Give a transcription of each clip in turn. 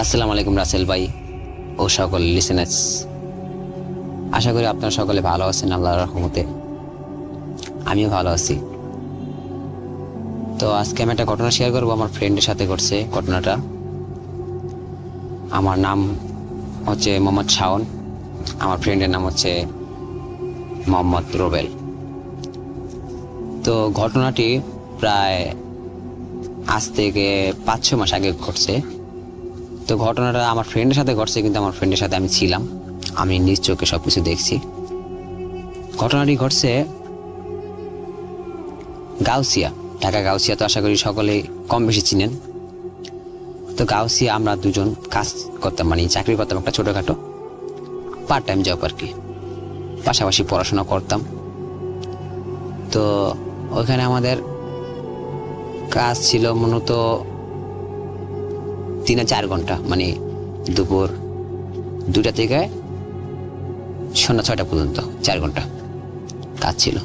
আসসালামু আলাইকুম রাসেল ভাই ও সকল লিসেনার্স, আশা করি আপনারা সকলে ভালো আছেন আল্লাহর রহমতে। আমিও ভালো আছি। তো আজকে আমি একটা ঘটনা শেয়ার করবো, আমার ফ্রেন্ডের সাথে ঘটছে ঘটনাটা। আমার নাম হচ্ছে মোহাম্মদ শাওন, আমার ফ্রেন্ডের নাম হচ্ছে মোহাম্মদ রুবেল। তো ঘটনাটি প্রায় আজ থেকে 5-6 মাস আগে ঘটছে। তো ঘটনাটা আমার ফ্রেন্ডের সাথে ঘটছে, কিন্তু আমার ফ্রেন্ডের সাথে আমি ছিলাম, আমি নিজ চোখে সবকিছু দেখছি। ঘটনাটি ঘটছে গাউসিয়া, ঢাকা গাউসিয়া। তো আশা করি সকলেই কম বেশি চিনেন। তো গাউসিয়া আমরা দুজন কাজ করতাম, মানে চাকরি করতাম, একটা ছোটোখাটো পার্ট টাইম জব আর কি, পাশাপাশি পড়াশোনা করতাম। তো ওইখানে আমাদের কাজ ছিল মূলত 3-4 ঘন্টা, মানে দুপুর 2টা থেকে সন্ধ্যা 6টা পর্যন্ত 4 ঘন্টা কাজ ছিল।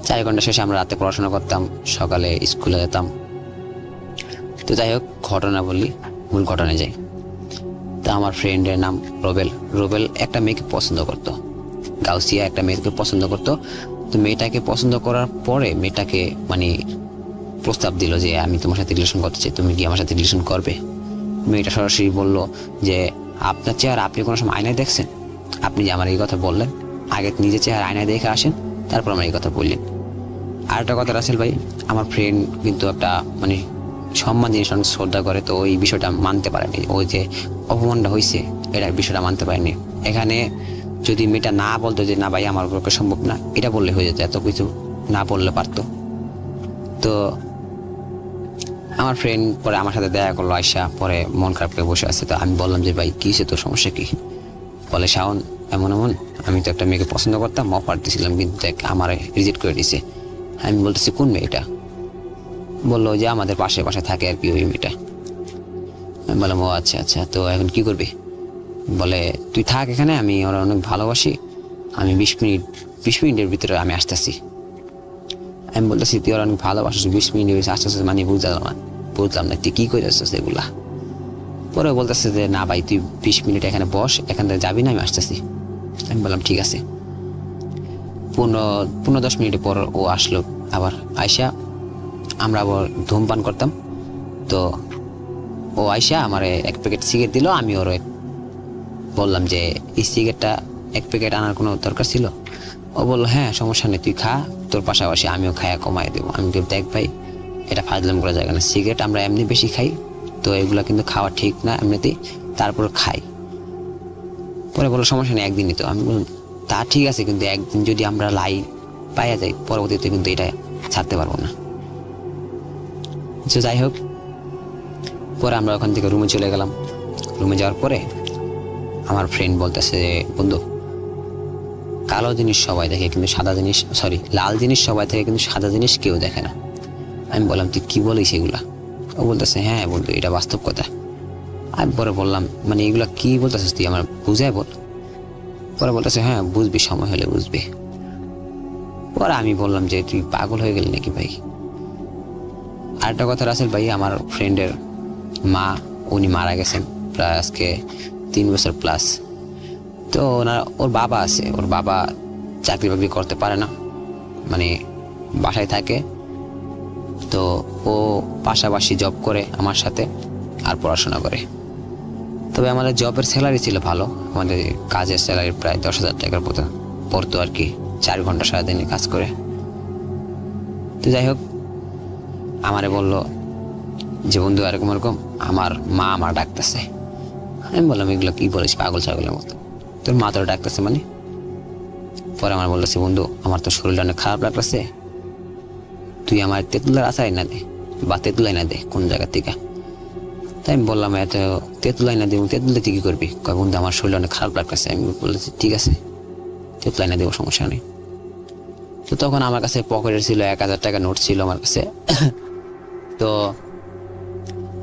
4 ঘন্টা শেষে আমরা রাতে পড়াশোনা করতাম, সকালে স্কুলে যেতাম। তো যাই হোক, ঘটনা বললি, মূল ঘটনায় যাই। তো আমার ফ্রেন্ডের নাম রুবেল একটা মেয়েকে পছন্দ করতো, গাউসিয়া একটা মেয়েকে পছন্দ করতো। তো মেয়েটাকে পছন্দ করার পরে মেয়েটাকে মানে প্রস্তাব দিল যে আমি তোমার সাথে রিলেশন করতে চাই, তুমি কি আমার সাথে রিলেশন করবে? মেয়েটা সরাসরি বলল যে আপনার চেহারা আপনি কোনো সময় আয়নায় দেখছেন? আপনি যে আমার এই কথা বললেন, আগে নিজের চেহারা আয়নায় দেখে আসেন, তারপর আমার এই কথা বললেন। আর একটা কথা রাসেল ভাই, আমার ফ্রেন্ড কিন্তু একটা মানে সম্মান জিনিস অনেক শ্রদ্ধা করে। তো ওই বিষয়টা মানতে পারেনি, ওই যে অপমানটা হয়েছে এটা বিষয়টা মানতে পারেনি। এখানে যদি মেয়েটা না বলতো যে না ভাই আমার পক্ষে সম্ভব না, এটা বললে হয়ে যেত, এত কিছু না বললে পারতো। তো আমার ফ্রেন্ড পরে আমার সাথে দেখা করলো, আয়সা পরে মন খারাপ করে বসে আছে। তো আমি বললাম যে ভাই কী হয়েছে, তোর সমস্যা কি? বলে শাওন এমন আমি তো একটা মেয়েকে পছন্দ করতাম, অফার দিয়েছিলাম, কিন্তু দেখ আমার রিজেক্ট করে দিছে। আমি বলতেছি কোন মেয়েটা? বললো যে আমাদের পাশে থাকে আর কি, ওই মেয়েটা। আমি বললাম ও আচ্ছা আচ্ছা, তো এখন কি করবি? বলে তুই থাক এখানে, আমি ওরা অনেক ভালোবাসি, আমি 20 মিনিটের ভিতরে আমি আসতেছি। আমি বলতেছি তুই ওরা অনেক ভালোবাসিস, 20 মিনিট আসতেছিস মানে বুঝলাম না তুই কি করে আসছিস এগুলা। পরে বলতেছে যে না ভাই তুই 20 মিনিট এখানে বস, এখান থেকে যাবি না, আমি আসতেছি। আমি বললাম ঠিক আছে। 15-10 মিনিট পর ও আসলো আবার। আয়সা আমরা আবার ধূমপান করতাম। তো ও আয়সা আমার 1 প্যাকেট সিগারেট দিল। আমি ওর বললাম যে এই সিগারেটটা 1 প্যাকেট আনার কোনো দরকার ছিল? ও বললো হ্যাঁ সমস্যা নেই, তুই খা, তোর পাশাপাশি আমিও খায়া কমাই দেবো। আমি দেখ ভাই এটা ফাজলাম করা যায় না, সিগারেট আমরা এমনি বেশি খাই, তো এগুলো কিন্তু খাওয়া ঠিক না এমনিতেই, তারপর খাই। পরে বললো সমস্যা নেই, একদিনই তো। আমি বললাম তা ঠিক আছে, কিন্তু একদিন যদি আমরা লাই পাইয়া যাই, পরবর্তীতে কিন্তু এটা ছাড়তে পারবো না। তো যাই হোক, পরে আমরা ওখান থেকে রুমে চলে গেলাম। রুমে যাওয়ার পরে আমার ফ্রেন্ড বলতেছে বন্ধু, কালো জিনিস সবাই দেখে কিন্তু লাল জিনিস সবাই দেখে কিন্তু সাদা জিনিস কেউ দেখে না। আমি বললাম তুই কি বলিস এগুলা? ও বলতেছে হ্যাঁ বন্ধু এটা বাস্তব কথা। আমি পরে বললাম মানে এগুলা কি বলতেছিস তুই, আমার বুঝাই বল। পরে বলতেছে হ্যাঁ বুঝবি, সময় হলে বুঝবি। পরে আমি বললাম যে তুই পাগল হয়ে গেলি নাকি ভাই? আরেকটা কথা রাসেল ভাই, আমার ফ্রেন্ডের মা, উনি মারা গেছেন প্রায় আজকে 3 বছর প্লাস। তো ওর বাবা আছে, ওর বাবা চাকরি বাকরি করতে পারে না, মানে বাসায় থাকে। তো ও পাশাপাশি জব করে আমার সাথে আর পড়াশোনা করে। তবে আমাদের জবের স্যালারি ছিল ভালো, আমাদের কাজের স্যালারি প্রায় 10,000 টাকার মতো পড়তো আর কি, 4 ঘন্টা সারাদিনে কাজ করে। তো যাই হোক, আমারে বললো যে বন্ধু এরকম আমার মা আমার ডাকতেছে। আমি বললাম এগুলো কি বলিস পাগল ছাগলের মতো, তোর মা তোর ডাকতেছে মানে? পরে আমার বলতেছে বন্ধু আমার তো শরীরটা অনেক খারাপ লাগতেছে, তুই আমার তেঁতুলের আচার এনে দে বা তেঁতুল এনে দে কোন জায়গা থেকে। তাই আমি বললাম এত তেঁতুল এনে দেবো, তেঁতুল দিয়ে কি করবি? কয় বন্ধু আমার শরীরটা অনেক খারাপ লাগতেছে। আমি বলেছি ঠিক আছে তেঁতুল এনে দেবো, সমস্যা নেই। তো তখন আমার কাছে পকেটে ছিল 1,000 টাকা নোট ছিল আমার কাছে। তো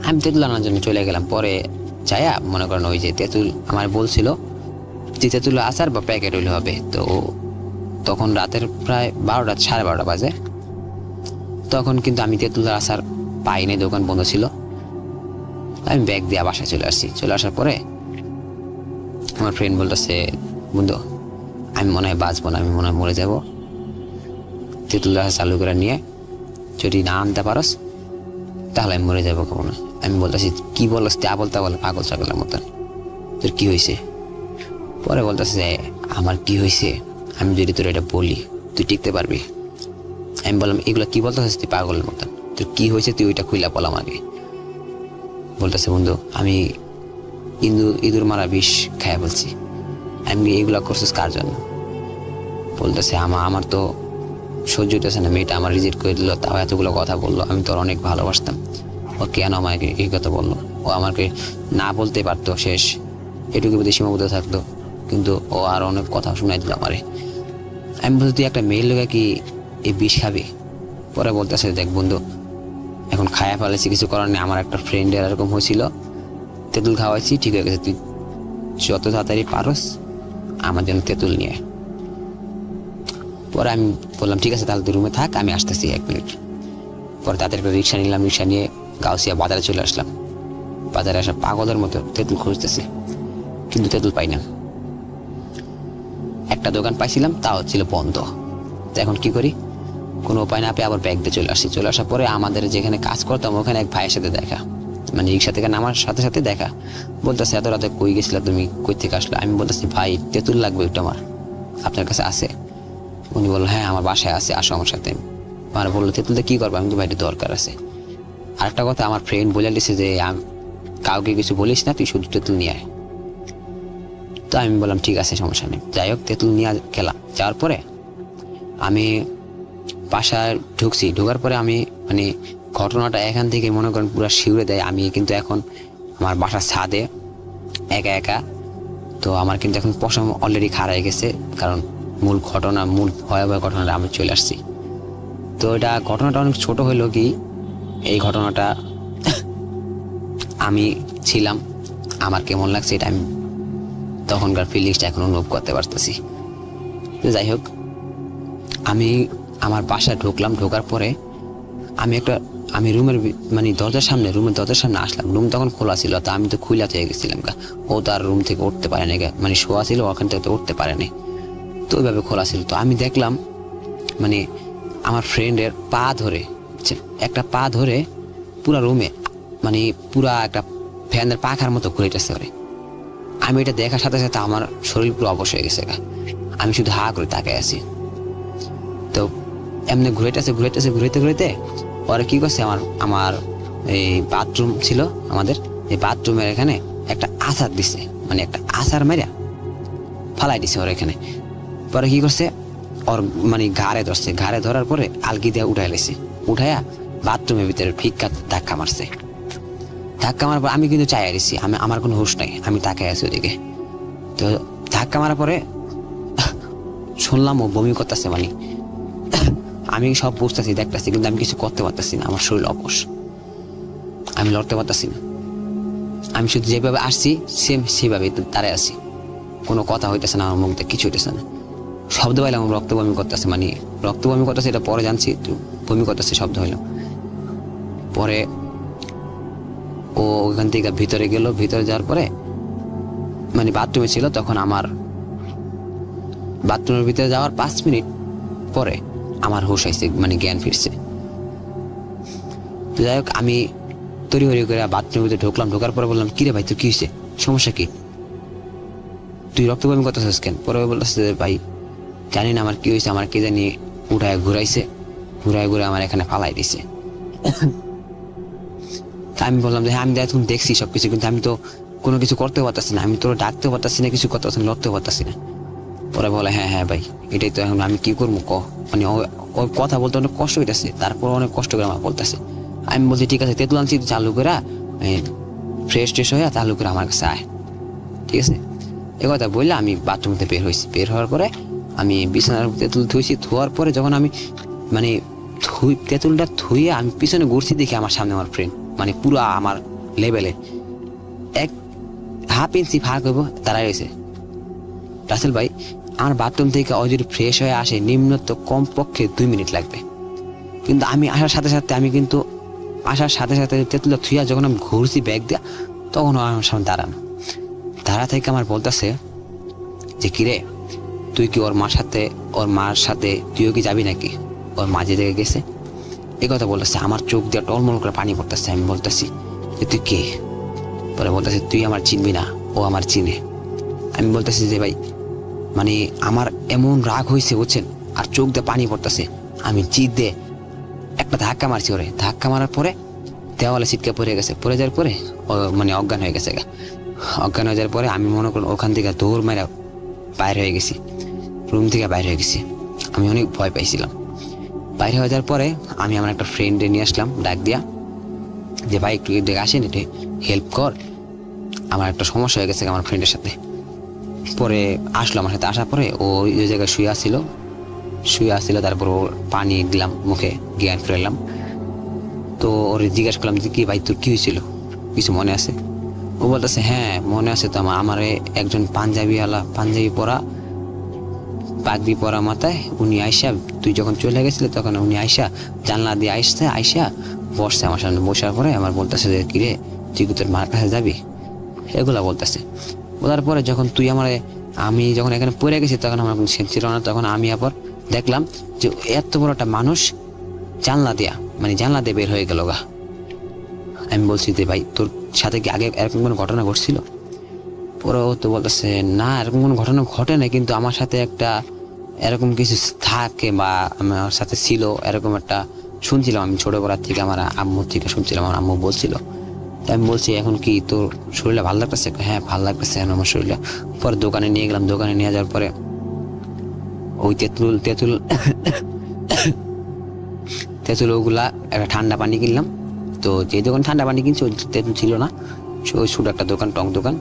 আমি তেঁতুল আনার জন্য চলে গেলাম। পরে যাইয়া মনে করেন ওই যে তেঁতুল আমার বলছিল যে তেঁতুল আচার বা প্যাকেট হইলে হবে। তো তখন রাতের প্রায় 12টা 12:30 বাজে। তখন কিন্তু আমি তেঁতুলের আচার পাইনি, দোকান বন্ধ ছিল। আমি ব্যাগ দিয়ে বাসায় চলে আসছি। চলে আসার পরে আমার ফ্রেন্ড বলতেছে, বন্ধু আমি মনে হয় বাঁচবো না, আমি মনে হয় মরে যাবো, তেঁতুল গাছ চালু করে নিয়ে যদি না আনতে পারস তাহলে আমি মরে যাবো কখনো। আমি বলতেছি কি বলস, তা বলতে বলে পাগল ছাগলের মতন, তোর কি হয়েছে? পরে বলতেছে আমার কি হয়েছে, আমি যদি তোর এটা বলি তুই টিকতে পারবি? আমি বললাম এগুলো কি বলতেছিস তুই পাগলের মতন, তোর কি হয়েছে তুই ওইটা খুইলা বল আমাকে। বলতেছে বন্ধু আমি ইঁদুর মারা বিষ খাইয়া বলছি। আমি এগুলা করছিস কার জন্য? বলতেছে আমার তো সহ্য হইতেছে না, মেয়েটা আমার রিজেক্ট করে দিল, তাও এতগুলো কথা বললো, আমি তোর অনেক ভালোবাসতাম, ও কেন আমাকে এই কথা বললো? ও আমাকে না বলতে পারতো, শেষ এটুকু প্রতি সীমাবদ্ধ থাকতো, কিন্তু ও আর অনেক কথা শুনাই দিল আমারে। আমি বলছি তুই একটা মেয়ের লোকে কি এই বিষ খাবি? পরে বলতেছে দেখ বন্ধু এখন খায়া ফেলেছি, কিছু করার নেই, আমার একটা ফ্রেন্ডের এরকম হয়েছিল, তেঁতুল খাওয়াইছি, ঠিক হয়ে গেছে, তুই যত তাড়াতাড়ি পারস আমার জন্য তেঁতুল নিয়ে। পরে আমি বললাম ঠিক আছে তাহলে তুই রুমে থাক, আমি আসতেছি 1 মিনিট। পরে তাদের একটা রিক্সা নিলাম, রিক্সা নিয়ে গাউসিয়া বাজারে চলে আসলাম। বাজারে আসা পাগলের মতো তেঁতুল খুঁজতেছি, কিন্তু তেঁতুল পাই না। একটা দোকান পাইছিলাম, তাও ছিল বন্ধ। তো এখন কি করি, কোনো উপায় না পেয়ে আবার ব্যাগ দিয়ে চলে আসছি। চলে আসার পরে আমাদের যেখানে কাজ করতাম ওখানে এক ভাইয়ের সাথে দেখা, মানে রিক্সা থেকে নামার সাথে সাথে দেখা। বলতেছে এত রাতে কই গেছিলা তুমি, কই থেকে আসলে? আমি বলতেছি ভাই তেঁতুল লাগবে একটু আমার, আপনার কাছে আছে? উনি বললো হ্যাঁ আমার বাসায় আছে, আসো আমার সাথে। আমার বললো তেঁতুলতে কি করবো? আমি তো ভাই দরকার আছে। আরেকটা কথা, আমার ফ্রেন্ড বলে দিছে যে কাউকে কিছু বলিস না, তুই শুধু তেঁতুল নিয়ে আয়। তো আমি বললাম ঠিক আছে সমস্যা নেই। যাই হোক তেঁতুল নিয়ে গেলাম। যাওয়ার পরে আমি বাসায় ঢুকছি, ঢোকার পরে আমি মানে ঘটনাটা এখান থেকে মনে করেন পুরো শিউরে দেয়। আমি কিন্তু এখন আমার বাসার ছাদে একা একা, তো আমার কিন্তু এখন পশম অলরেডি খারাই গেছে, কারণ মূল ভয়াবহ ঘটনাটা আমি চলে আসছি। তো এটা ঘটনাটা অনেক ছোট হইলো কি, এই ঘটনাটা আমি ছিলাম, আমার কেমন লাগছে এটা আমি তখনকার ফিলিংসটা এখন অনুভব করতে পারতেছি। তো যাই হোক আমি আমার বাসায় ঢুকলাম। ঢোকার পরে আমি রুমের মানে রুমের দরজার সামনে আসলাম। রুম তখন খোলা ছিল, তা আমি তো খুইলা হয়ে গেছিলাম। ও তার রুম থেকে উঠতে পারে না, মানে শোয়া ছিল, ওখান থেকে উঠতে পারেনি, তো ওইভাবে খোলা ছিল। তো আমি দেখলাম মানে আমার ফ্রেন্ডের পা ধরে, একটা পা ধরে পুরা রুমে মানে পুরা একটা ফ্যানের পাখার মতো ঘুরেতেছে ওরে। আমি এটা দেখার সাথে সাথে আমার শরীর পুরো অবশ হয়ে গেছে। আমি শুধু হা করে তাকায় আছি। তো এমনি ঘুরাইতে পরে কি করছে, আমার এই বাথরুম ছিল আমাদের, এই বাথরুমের এখানে একটা আচার দিছে, মানে একটা আচার মেরা ফালাই দিছে ওর এখানে। পরে কি করছে, ওর মানে ঘাড়ে ধরছে, ঘাড়ে ধরার পরে আলগি দিয়ে উঠাই লেছে, উঠাইয়া বাথরুমের ভিতরে ফিক্কা ধাক্কা মারছে। ধাক্কা মারার পর আমি কিন্তু চাই আসছি, আমার কোনো হুঁশ নাই, আমি তাকাই আছি ওদিকে। তো ধাক্কা মারার পরে শুনলাম ও বমি করতেছে, মানে আমি সব বুঝতেছি দেখতেছি, কিন্তু আমি কিছু করতে পারতেছি না, আমার শরীর অবশ, আমি লড়তে পারতেছি না। আমি শুধু যেভাবে আসছি সেভাবে দাঁড়ায় আছি, কোনো কথা হইতেছে না, আমার মুখ দিয়ে কিছু হইতেছে না। শব্দ পাইলাম রক্ত বমি করতেছে, মানে রক্ত বমি করতেছে, এটা পরে জানছি, বমি করতেছে শব্দ হইলাম। পরে ও ওখান থেকে ভিতরে গেল, ভিতরে যাওয়ার পরে মানে বাথরুমে ছিল, তখন আমার বাথরুমের ভিতরে যাওয়ার 5 মিনিট পরে আমার হুঁশ আইছে, মানে জ্ঞান ফিরছে। তো যাই হোক আমি তড়িঘড়ি করে বাথরুমের ভিতরে ঢুকলাম। ঢোকার পরে বললাম কিরে ভাই তোর কি হয়েছে, সমস্যা কি, তুই রক্ত বমি করতেছিস কেন? পরে বলতেছে ভাই জানি না আমার কি হয়েছে, আমার কে জানি উঠায় ঘুরে আমার এখানে ফালাই দিছে। আমি বললাম যে হ্যাঁ আমি এখন দেখছি সবকিছু, কিন্তু আমি তো কোনো কিছু করতে পারতেছি না, আমি তোর ডাকতে পারতেছি না, কিছু করতে পারছি না, লড়তে পারতেছি না। পরে বলে হ্যাঁ ভাই এটাই তো, এখন আমি কি করবো মানে ওই কথা বলতে অনেক কষ্ট হইতেছে, তারপর অনেক কষ্ট করে আমার বলতেছে। আমি বলছি ঠিক আছে তেঁতুল আনছি, চালু করে ফ্রেশ হয়ে চালু করে আমার কাছে আয়, ঠিক আছে। এ কথা বললে আমি বাথরুমতে বের হয়েছি। বের হওয়ার পরে আমি বিছানার তেঁতুল ধুয়েছি। ধোয়ার পরে যখন আমি মানে তেঁতুলটা ধুয়ে আমি পিছনে ঘুরছি, দেখি আমার সামনে আমার ফ্রেন্ড, মানে পুরো আমার লেভেলে 1.5 ইঞ্চি ফাঁক হইব দাঁড়ায় রয়েছে। রাসেল ভাই আমার বাথরুম থেকে ও যদি ফ্রেশ হয়ে আসে নিম্নত কমপক্ষে 2 মিনিট লাগবে, কিন্তু আমি আসার সাথে সাথে আমি কিন্তু আসার সাথে সাথে তেঁতুলটা থুইয়া যখন আমি ঘুরছি ব্যাগ দিয়া, তখন ও আমার সামনে দাঁড়ানো। দাঁড়া থেকে আমার বলতেছে যে কিরে, তুই কি ওর মার সাথে তুইও কি যাবি নাকি, ওর মা যে জায়গায় গেছে, এই কথা বলতেছে। আমার চোখ দিয়ে টলমল করে পানি পড়তেছে। আমি বলতেছি যে তুই কে? পরে বলতেছে তুই আমার চিনবি না, ও আমার চিনে। আমি বলতেছি যে ভাই, মানে আমার এমন রাগ হয়েছে বুঝছেন, আর চোখ দিয়ে পানি পড়তেছে। আমি জিদ দিয়ে একটা ধাক্কা মারছি ওরে। ধাক্কা মারার পরে দেওয়ালে ছিটকে পড়ে গেছে। পড়ে যাওয়ার পরে মানে অজ্ঞান হয়ে গেছে। অজ্ঞান হয়ে যাওয়ার পরে আমি মনে করলাম ওখান থেকে দৌড় মেরা বাইরে হয়ে গেছি, রুম থেকে বাইরে হয়ে গেছি। আমি অনেক ভয় পাইছিলাম। বাইরে হয়ে যাওয়ার পরে আমি আমার একটা ফ্রেন্ডে নিয়ে আসলাম ডাক দিয়া, যে ভাই একটু দেখে আসেন, একটু হেল্প কর, আমার একটা সমস্যা হয়ে গেছে আমার ফ্রেন্ডের সাথে। পরে আসলো আমার সাথে। আসার পরে ও ওই জায়গায় শুয়ে আসছিল। তারপর ওর পানি দিলাম মুখে, জ্ঞান ফেরালাম। তো ওর জিজ্ঞাসা করলাম যে কি ভাই তোর কি হয়েছিল, কিছু মনে আছে? ও বলতেছে হ্যাঁ মনে আছে তো, আমার একজন পাঞ্জাবি পরা, পাগড়ি পরা মাথায়, উনি আইসা, তুই যখন চলে গেছিলি তখন উনি আইসা জানলা দিয়ে আইসা বসছে আমার সামনে। বসার পরে আমার বলতেছে যে কিরে, তুই কি তোর মার কাছে যাবি, এগুলা বলতেছে। বলার পরে যখন আমি যখন এখানে পড়ে গেছি তখন আমার কোনো সেন্স ছিল না। তখন আমি আবার দেখলাম যে এত বড় একটা মানুষ জানলা দিয়ে বের হয়ে গেল গা। আমি বলছি যে ভাই তোর সাথে কি আগে এরকম কোনো ঘটনা ঘটছিল? পরে ও তো বলতেছে না এরকম কোনো ঘটনা ঘটে না, কিন্তু আমার সাথে একটা এরকম কিছু থাকে বা আমার সাথে ছিল, এরকম একটা শুনছিলাম আমি ছোটবেলার থেকে, আমার আম্মুর থেকে শুনছিলাম, আমার আম্মু বলছিল। আমি বলছি এখন কি তোর শরীরটা ভালো লাগতেছে? হ্যাঁ ভালো লাগতেছে এখন আমার শরীরটা। পরে দোকানে নিয়ে গেলাম। দোকানে নিয়ে যাওয়ার পরে ওই তেঁতুল ওগুলা একটা ঠান্ডা পানি কিনলাম। তো যে দোকান ঠান্ডা পানি কিনছি ওই তেঁতুল ছিল না, ওই ছোট একটা দোকান, টক দোকান।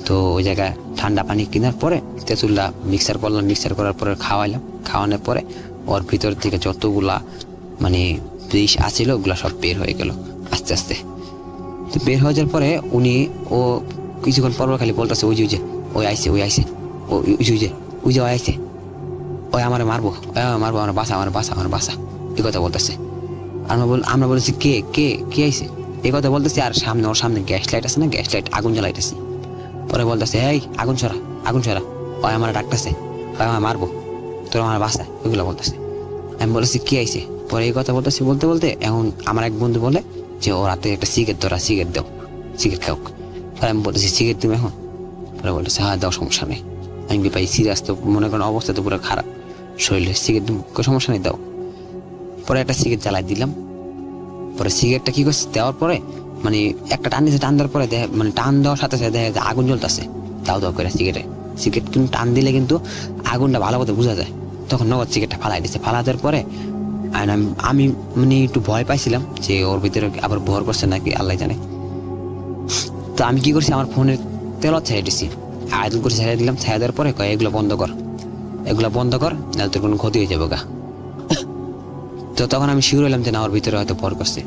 তো ওই জায়গায় ঠান্ডা পানি কেনার পরে তেঁতুলটা মিক্সার করলাম। মিক্সার করার পরে খাওয়ানোর পরে ওর ভিতর থেকে যতগুলা মানে বিষ আছিল ওগুলা সব বের হয়ে গেল আস্তে আস্তে। তো বের হয়ে যাওয়ার পরে ও কিছুক্ষণ পর খালি বলতেছে ওই আইছে ওই আমার মারবো, আমার বাসা এই কথা বলতেছে। আমরা বলতেছি কে আইছে এই কথা বলতেছি। আর ওর সামনে গ্যাস লাইট আছে না, গ্যাস লাইট আগুন জ্বালাইতেছি। পরে বলতেছে এই আগুন ছড়া, ওই আমার ডাকতেছে, ওই আমার মারবো, তোর আমার বাসা, ওইগুলো বলতেছে। আমি বলেছি কে আইছে? পরে এই কথা বলতে এখন আমার এক বন্ধু বলে যে ওর হাতে একটা সিগারেট দাও, সিগারেট খাও। পরে আমি বলতেছি সিগারেট তুমি এখন? পরে বলতেছে হ্যাঁ দাও, সমস্যা নেই। আমি কি পাই সিরিয়াস, তো মনে করেন অবস্থা তো পুরো খারাপ শরীরে, সিগারেট সমস্যা নেই দাও। পরে একটা সিগারেট জ্বালাই দিলাম। পরে সিগারেটটা কি করছে দেওয়ার পরে মানে একটা টান দেওয়ার পরে মানে টান দেওয়ার সাথে সাথে দেখা যায় আগুন জ্বলতেছে দাও করে সিগারেট কিন্তু টান দিলে কিন্তু আগুনটা ভালো মতো বোঝা যায়। তখন নগদ সিগারেটটা ফালাই দিচ্ছে। ফালা দেওয়ার পরে আমি মানে একটু ভয় পাইছিলাম যে ওর ভিতরে আবার ভর করছে নাকি আল্লাহ জানে। তো আমি কি করছি, আমার ফোনের তেলত ছেড়ে দিচ্ছি, আয়দল করে ছেড়ে দিলাম। ছেড়ে দেওয়ার পরে এগুলো বন্ধ কর, নাহলে তোর কোনো ক্ষতি হয়ে যাবে গা। তো তখন আমি শিওর হলাম যে না ওর ভিতরে হয়তো ভর করছে।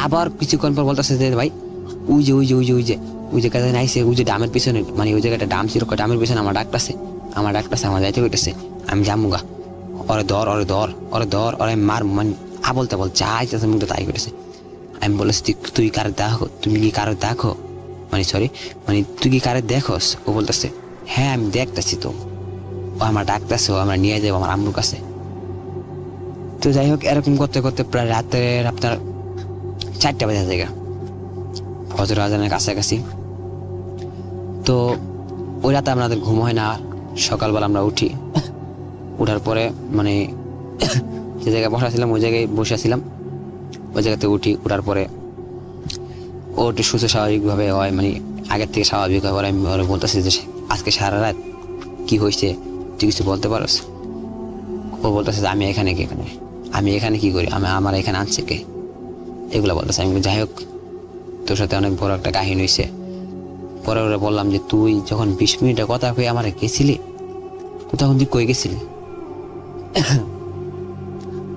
আবার কিছুক্ষণ পর বলতেছে যে ভাই ওই যে কাজে নাইছে, ওই যে ডামের পিছনে, মানে ওই জায়গাটা ডাম ছিল, ডামের পিছনে আমার ডাকতেছে, আমার যাইতে হইতেছে, আমি যামুগা, ওরে ধর ওরে মার, মানে আবল তাবল যা আইতেছে মুখটা তাই করেছে। আমি বলেছি তুই কারে দেখো, তুমি কি কারো দেখো, মানে তুই কি কারে দেখোস? ও বলতেছে হ্যাঁ আমি দেখতেছি তো, ও আমার ডাকতেছে, ও আমরা নিয়ে যাবো আমার আম্মুর কাছে। তো যাই হোক এরকম করতে করতে প্রায় রাতের আপনার 4টা বাজে জায়গা, ফজর আজানের কাছাকাছি। তো ওই রাতে আমাদের ঘুম হয় না। সকালবেলা আমরা উঠি, উঠার পরে মানে যে জায়গায় বসাছিলাম ওই জায়গায় বসেছিলাম, ওই জায়গাতে উঠার পরে ও একটু সুস্থ স্বাভাবিকভাবে হয়, মানে আগের থেকে স্বাভাবিক হয়। আমি ওরা বলতেছি যে আজকে সারা রাত কি হয়েছে তুই কিছু বলতে পারস? ও বলতেছে যে আমি এখানে কি করি, আমার এখানে আনছে কে, এগুলো বলতেছে। আমি যাই হোক তোর সাথে অনেক বড় একটা কাহিনী হয়েছে। পরে ওরা বললাম যে তুই যখন 20 মিনিটের কথা কয়ে আমার গেছিলি, তখন তুই কই গেছিলি?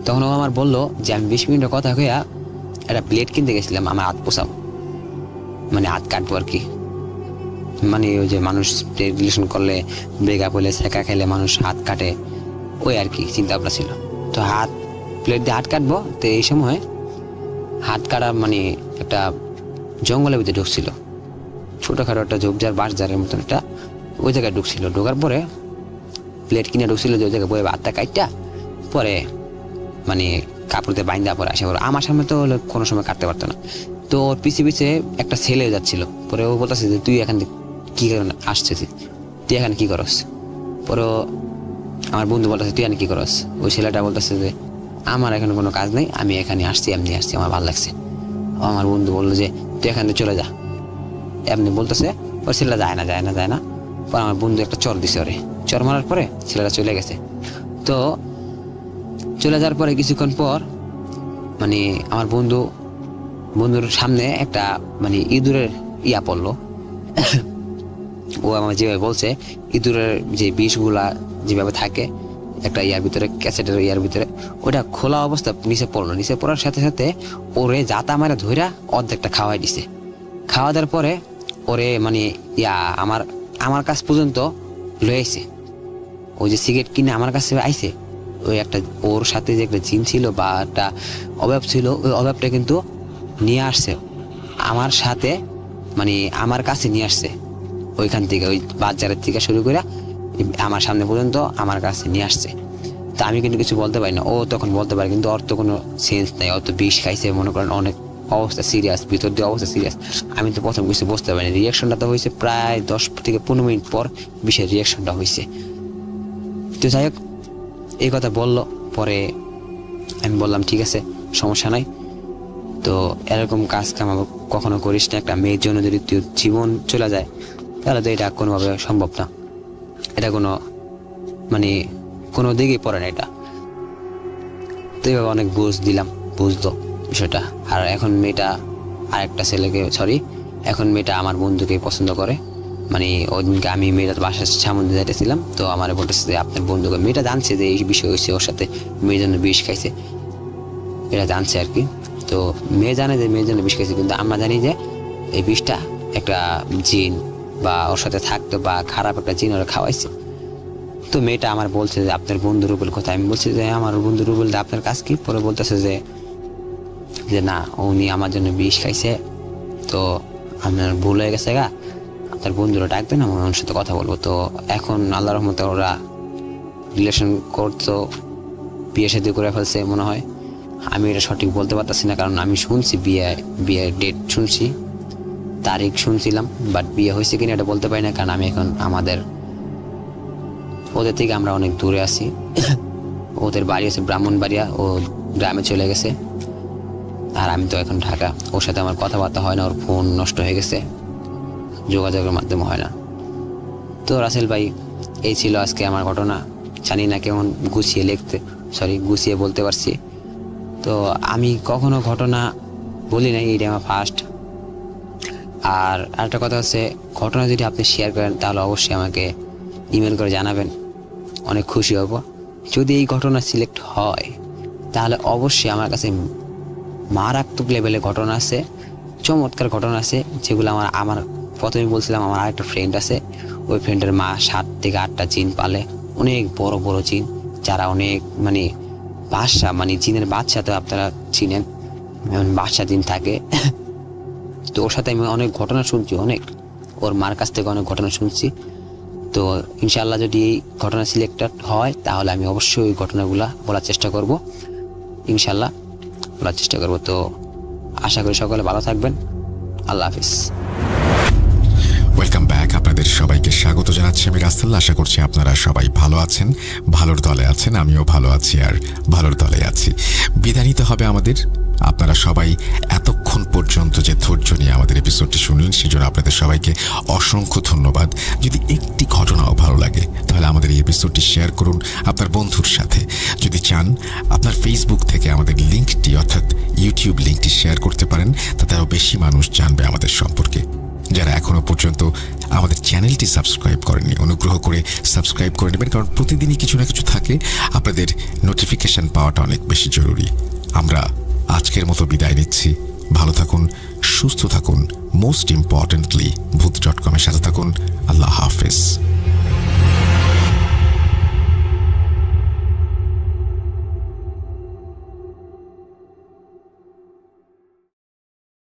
তখন ও আমার বললো যে আমি 20 মিনিটের কথা কইয়া একটা প্লেট কিনতে গেছিলাম, আমার হাত পোষাও, মানে হাত কাটবো আর কি, মানে ওই যে মানুষ রিলেশন করলে ব্রেকআপ হলে ছেঁকা খেলে মানুষ হাত কাটে, ওই আর কি চিন্তা ভাবনা ছিল। তো প্লেট দিয়ে হাত কাটবো। তো এই সময় হাত কাটা মানে একটা জঙ্গলের ভিতরে ঢুকছিল, ছোটোখাটো একটা ঝোপঝাড় বাঁশঝাড়ের মতন একটা, ওই জায়গায় ঢুকছিল। ঢোকার পরে প্লেট কিনে ঢুকছিল যে ওই জায়গায় বয়ে হাতটা কাটটা পরে মানে কাপড়তে বাইন্দা পরে আসে। আমার সামনে তো কোনো সময় কাটতে পারতো না। তো ওর পিছে পিছে একটা ছেলে যাচ্ছিল। পরে ও বলতেছে যে তুই এখান থেকে কী কারণে আসছিস, তুই এখানে কী করস? পরে আমার বন্ধু বলতেছে তুই এখানে কী করস? ওই ছেলেটা বলতেছে যে আমার এখানে কোনো কাজ নেই, আমি এখানে আসছি, এমনি আসছি, আমার ভালো লাগছে। আমার বন্ধু বললো যে তুই এখান থেকে চলে যা, এমনি বলতেছে। ওর ছেলেটা যায় না। পর আমার বন্ধু একটা চর দিছে ওরে, চর মারার পরে ছেলেটা চলে গেছে। তো চলে যাওয়ার পরে কিছুক্ষণ পর মানে আমার বন্ধুর সামনে একটা মানে ইঁদুরের ইয়া পড়লো। ও আমার যেভাবে বলছে ইঁদুরের যে বিষগুলা যেভাবে থাকে একটা ইয়ার ভিতরে, ক্যাসেটের ইয়ার ভিতরে, ওটা খোলা অবস্থা নিচে পড়লো। নিচে পড়ার সাথে সাথে ওরে জাতা মারা ধইরা অর্ধেকটা খাওয়াই দিছে। খাওয়া দেওয়ার পরে ওরে মানে ইয়া আমার কাছ পর্যন্ত লয়ে আইছে। ওই যে সিগারেট কিনে আমার কাছে আইছে, ওই একটা ওর সাথে যে একটা জিন ছিল বা একটা অভাব ছিল, ওই অভাবটা কিন্তু নিয়ে আসছে আমার সাথে, মানে আমার কাছে নিয়ে আসছে। ওইখান থেকে ওই বাজারের থেকে শুরু করে আমার সামনে পর্যন্ত আমার কাছে নিয়ে আসছে। তা আমি কিন্তু কিছু বলতে পারি না, ও তখন বলতে পারে, কিন্তু ওর তো কোনো সেন্স নেই। ও তো বিষ খাইছে, মনে করেন অনেক অবস্থা সিরিয়াস, ভিতর দিয়ে অবস্থা সিরিয়াস। আমি তো প্রথম কিছু বুঝতে পারিনি। রিয়াকশনটা তো হয়েছে প্রায় 10 থেকে 15 মিনিট পর বিষের রিয়াকশনটা হয়েছে। তো যাই হোক, এই কথা বললো। পরে আমি বললাম ঠিক আছে, সমস্যা নাই। তো এরকম কাজ কাম কখনো করিস না। একটা মেয়ের জন্য যদি তুই জীবন চলে যায় তাহলে তো এটা কোনোভাবে সম্ভব না। এটা কোনো মানে কোনো দিকেই পড়ে না এটা। তো এইভাবে অনেক বুঝলো বিষয়টা। আর এখন মেয়েটা আরেকটা ছেলেকে এখন মেয়েটা আমার বন্ধুকে পছন্দ করে। মানে ওই দিনকে আমি মেয়েটার বাসার সামনে যাইতেছিলাম, তো আমার বলতেছে যে আপনার বন্ধুকে, মেয়েটা জানছে যে এই বিষয় হয়েছে, ওর সাথে মেয়ের জন্য বিষ খাইছে, এটা জানছে আর কি। তো মেয়ে জানে যে মেয়ের জন্য বিষ খাইছে, কিন্তু আমরা জানি যে এই বিষটা একটা জিন বা ওর সাথে থাকতো বা খারাপ একটা জিন ওরা খাওয়াইছে। তো মেয়েটা আমার বলছে যে আপনার বন্ধু রুবেল কোথায়? আমি বলছি যে আমার বন্ধু রুবেল, আপনার কাজ কি? পরে বলতেছে যে না, উনি আমার জন্য বিষ খাইছে, তো আপনার ভুল হয়ে গেছে গা, আপনার বন্ধুরা ডাকবেন, আমি ওর সাথে কথা বলবো। তো এখন আল্লাহর রহমতে ওরা রিলেশন করতো, বিয়ে শাদী করে ফেলছে মনে হয়। আমি এটা সঠিক বলতে পারতেছি না, কারণ আমি শুনছি বিয়ের ডেট শুনছি, তারিখ শুনছিলাম, বাট বিয়ে হয়েছে কিনা এটা বলতে পারি না, কারণ আমি এখন ওদের থেকে আমরা অনেক দূরে আছি। ওদের বাড়ি আছে ব্রাহ্মণবাড়িয়া, ও গ্রামে চলে গেছে, আর আমি তো এখন ঢাকা। ওর সাথে আমার কথাবার্তা হয় না, ওর ফোন নষ্ট হয়ে গেছে, যোগাযোগের মাধ্যমে হয় না। তো রাসেল ভাই, এই ছিল আজকে আমার ঘটনা। জানি না কেমন গুছিয়ে বলতে পারছি। তো আমি কখনো ঘটনা বলি নাই, এটা আমার ফার্স্ট। আর আরেকটা কথা হচ্ছে, ঘটনা যদি আপনি শেয়ার করেন তাহলে অবশ্যই আমাকে ইমেল করে জানাবেন, অনেক খুশি হব। যদি এই ঘটনা সিলেক্ট হয় তাহলে অবশ্যই আমার কাছে মারাত্মক লেভেলের ঘটনা আছে, চমৎকার ঘটনা আছে, যেগুলো আমার প্রথমে বলছিলাম আমার আরেকটা ফ্রেন্ড আছে, ওই ফ্রেন্ডের মা 7 থেকে 8টা জিন পালে, অনেক বড় বড় জিন, যারা অনেক মানে বাদশা, মানে জিনের বাদশা তো আপনারা চিনেন, বাদশা জিন থাকে। তো ওর সাথে আমি অনেক ঘটনা শুনছি, ওর মার কাছ থেকে অনেক ঘটনা শুনছি। তো ইনশাআল্লাহ যদি এই ঘটনা সিলেক্টেড হয় তাহলে আমি অবশ্যই ওই ঘটনাগুলো বলার চেষ্টা করব, ইনশাআল্লাহ বলার চেষ্টা করব। তো আশা করি সকলে ভালো থাকবেন। আল্লাহ হাফিজ। Welcome back. আপনাদের সবাইকে স্বাগত জানাচ্ছি আমি রাসেল। আশা করছি আপনারা সবাই ভালো আছেন, ভালোর দলে আছেন। আমিও ভালো আছি আর ভালোর দলে আছি। বিদায় নিতে হবে আমাদের। আপনারা সবাই এতক্ষণ পর্যন্ত যে ধৈর্য নিয়ে আমাদের এপিসোডটি শুনলেন সেজন্য আপনাদের সবাইকে অসংখ্য ধন্যবাদ। যদি একটি ঘটনাও ভালো লাগে তাহলে আমাদের এই এপিসোডটি শেয়ার করুন আপনার বন্ধুর সাথে। যদি চান আপনার ফেসবুক থেকে আমাদের লিঙ্কটি অর্থাৎ ইউটিউব লিঙ্কটি শেয়ার করতে পারেন, তাতে আরও বেশি মানুষ জানবে আমাদের সম্পর্কে। যারা এখনও পর্যন্ত আমাদের চ্যানেলটি সাবস্ক্রাইব করেননি, অনুগ্রহ করে সাবস্ক্রাইব করে নেবেন, কারণ প্রতিদিনই কিছু না কিছু থাকে। আপনাদের নোটিফিকেশন পাওয়াটা অনেক বেশি জরুরি। আমরা আজকের মতো বিদায় নিচ্ছি। ভালো থাকুন, সুস্থ থাকুন, মোস্ট ইম্পর্টেন্টলি ভূত.com-এর সাথে থাকুন। আল্লাহ হাফেজ।